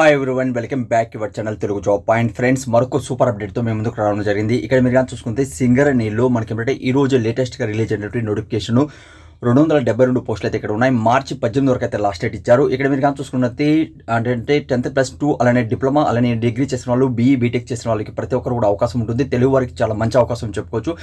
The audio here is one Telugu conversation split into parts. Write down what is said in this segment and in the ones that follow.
Hi everyone welcome back your channel Telugu job point friends మరొక సూపర్ అప్డేట్ తో మేము ముందుకు రావడం జరిగింది. ఇక్కడ మీరు కానీ చూసుకుంటే సింగరేణిలో మనకి ఏంటంటే ఈ రోజు లేటెస్ట్ గా రిలీజ్ అయినటువంటి నోటిఫికేషన్ 272 పోస్టులు అయితే ఇక్కడ ఉన్నాయి. మార్చి 18 వరకు అయితే లాస్ట్ డేట్ ఇచ్చారు. ఇక్కడ మీరు కానీ చూసుకున్నది అంటే 10th+2 అలానే డిప్లొమా అలానే డిగ్రీ చేసిన వాళ్ళు బీఈ బీటెక్ చేసిన వాళ్ళకి ప్రతి ఒక్కరు కూడా అవకాశం ఉంటుంది. తెలుగు వారికి చాలా మంచి అవకాశం చెప్పుకోవచ్చు.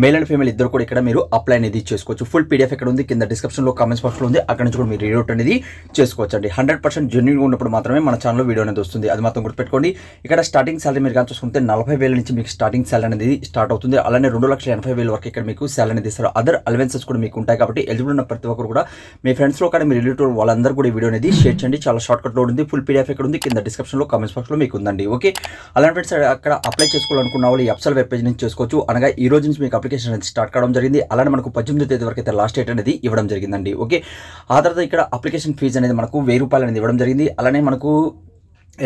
మేల్ అండ్ ఫీమేల్ ఇద్దరు కూడా ఇక్కడ మీరు అప్లై అనేది చేసుకోవచ్చు. ఫుల్ పీడిఎఫ్ ఇక్కడ ఉంది, కింద డిస్క్రిప్షన్ లో కామెంట్స్ బాక్స్ లో ఉంది, అక్కడ నుంచి కూడా మీరు రీడ్ అనేది చేసుకోవచ్చు అండి. 100% జెన్యూన్ ఉన్నప్పుడు మాత్రమే మన ఛానల్లో వీడియో అనేది వస్తుంది. అది మాత్రం గుర్తుపెట్టుకోండి. ఇక్కడ స్టార్టింగ్ సాలరీ మీరు కానీ చూసుకుంటే 40,000 నుంచి మీకు స్టార్టింగ్ సాలరీ అనేది స్టార్ట్ అవుతుంది. అలానే 2,80,000 వరకు ఇక్కడ మీకు సాలరీ అనేది ఇస్తారు. అదర్ అలవెన్సెస్ కూడా మీకు ఉంటాయి. కాబట్టి ఎలిజిబుల్ ఉన్న ప్రతి ఒక్కరు కూడా మీ ఫ్రెండ్స్ లో కానీ మీ రిలేటివ్ వాళ్ళందరూ కూడా ఈ వీడియో అనేది షేర్ చేయండి. చాలా షార్ట్ కట్ లో ఉంది. ఫుల్ పీడిఎఫ్ ఇక్కడ ఉంది, కింద డిస్క్రిప్షన్ లో కామెంట్స్ బాక్స్ లో మీకు ఉందండి. ఓకే, అలాంటి ఫ్రెండ్స్ అక్కడ అప్లై చేసుకోవాలనుకున్న వాళ్ళు ఈ అప్సల్ వెబ్ పేజ్ నుంచి చేసుకోవచ్చు. అనగా ఈ రోజు నుంచి మీకు అప్లికేషన్ అనేది స్టార్ట్ కావడం జరిగింది. అలానే మనకు 18వ తేదీ వరకు అయితే లాస్ట్ డేట్ అనేది ఇవ్వడం జరిగిందండి. ఓకే, ఆ తర్వాత ఇక్కడ అప్లికేషన్ ఫీజు అనేది మనకు 1000 రూపాయలు అనేది ఇవ్వడం జరిగింది. అలానే మనకు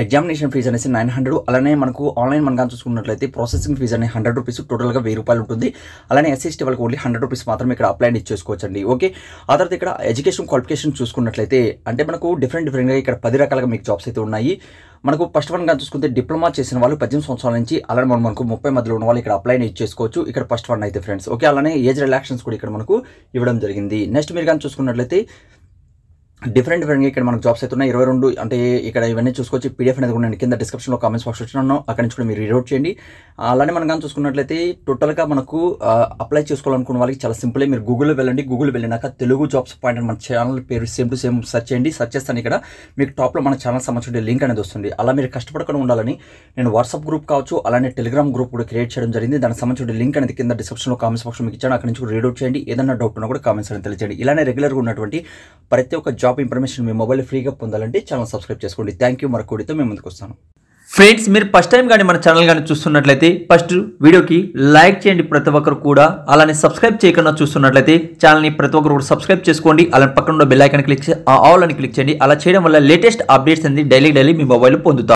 ఎగ్జామినేషన్ ఫీజు అనేసి 900. అలానే మనకు ఆన్లైన్ మనం చూసుకున్నట్లయితే ప్రాసెసింగ్ ఫీజు అనేది 100 రూపీస్, టోటల్గా 1000 రూపాయలు ఉంటుంది. అలానే ఎస్సీ వాళ్ళకి ఓన్లీ 100 రూపీస్ మాత్రమే ఇక్కడ అప్లై చేసుకోవచ్చండి. ఓకే, ఆ తర్వాత ఇక్కడ ఎడ్యుకేషన్ క్వాలిఫికేషన్ చూసుకున్నట్లయితే అంటే మనకు డిఫరెంట్గా ఇక్కడ 10 రకాలుగా మీకు జాబ్స్ అయితే ఉన్నాయి. మనకు ఫస్ట్ వన్ గా చూసుకుంటే డిప్లొమా చేసిన వాళ్ళు 18 సంవత్సరాల నుంచి అలానే మనకు 30 మధ్యలో ఉన్న వాళ్ళు ఇక్కడ అప్లై చేసుకోవచ్చు. ఇక్కడ ఫస్ట్ వన్ అయితే ఫ్రెండ్స్. ఓకే, అలానే ఏజ్ రిలాక్షన్స్ కూడా ఇక్కడ మనకు ఇవ్వడం జరిగింది. నెక్స్ట్ మీరు కానీ చూసుకున్నట్లయితే డిఫరెంట్గా ఇక్కడ మనకు జాబ్స్ అయితే ఉన్నాయి. 22 అంటే ఇక్కడ ఇవన్నీ చూసుకోవచ్చు. పీడిఎఫ్ అనేది కూడా నేను కింద డిస్క్రిప్షన్లో కామెంట్స్ బాక్స్ వచ్చినాను, అక్కడ నుంచి కూడా మీరు రీడ్ చేయండి. అలానే మనం కానీ చూసుకున్నట్లయితే టోటల్గా మనకు అప్లై చేసుకోవాలనుకున్న వాళ్ళకి చాలా సింపుల్. మీరు గూగుల్లో వెళ్ళండి. గూగుల్ వెళ్ళినాక తెలుగు జాబ్స్ పాయింట్ అని మన ఛానల్ పేరు సేమ్ టు సేమ్ సెర్చ్ చేయండి. సెర్చ్ చేస్తాను ఇక్కడ మీకు టాప్లో మన ఛానల్ సంబంధించిన లింక్ అనేది వస్తుంది. అలా మీరు కష్టపడకుండా ఉండాలని నేను వాట్సాప్ గ్రూప్ కావచ్చు అలానే టెలిగ్రామ్ గ్రూప్ కూడా క్రియేట్ చేయడం జరిగింది. దానికి సంబంధించిన లింక్ అనేది కింద డిస్క్రిప్షన్లో కామెంట్స్ బాక్స్లో మీకు ఇచ్చాను, అక్కడ నుంచి కూడా రీడ్ చేయండి. ఏదైనా డౌట్ ఉన్నా కూడా కామెంట్స్ అనేది తెలియజేయండి. ఇలానే రెగ్యులర్గా ఉన్నటువంటి ప్రతి ఒక్క జాబ్ ఇన్ఫర్మేషన్ మీ మొబైల్ ఫ్రీగా పొందాలంటే ఛానల్ సబ్స్క్రైబ్ చేసుకోండి. Thank you. మరొక వీడియోతో మేము ముందుకు వస్తాను. ఫ్రెండ్స్, మీరు ఫస్ట్ టైం కానీ మన ఛానల్ కానీ చూస్తున్నట్లయితే ఫస్ట్ వీడియోకి లైక్ చేయండి ప్రతి ఒక్కరు కూడా. అలానే సబ్స్క్రైబ్ చేయకుండా చూస్తున్నట్లయితే ఛానల్ని ప్రతి ఒక్కరు కూడా సబ్స్క్రైబ్ చేసుకోండి. అలానే పక్కన ఉన్న బెల్ ఐకాన్ క్లిక్ చేసి ఆల్ అని క్లిక్ చేయండి. అలా చేయడం వల్ల లేటెస్ట్ అప్డేట్స్ అనేది డైలీ మీ మొబైల్లో పొందుతారు.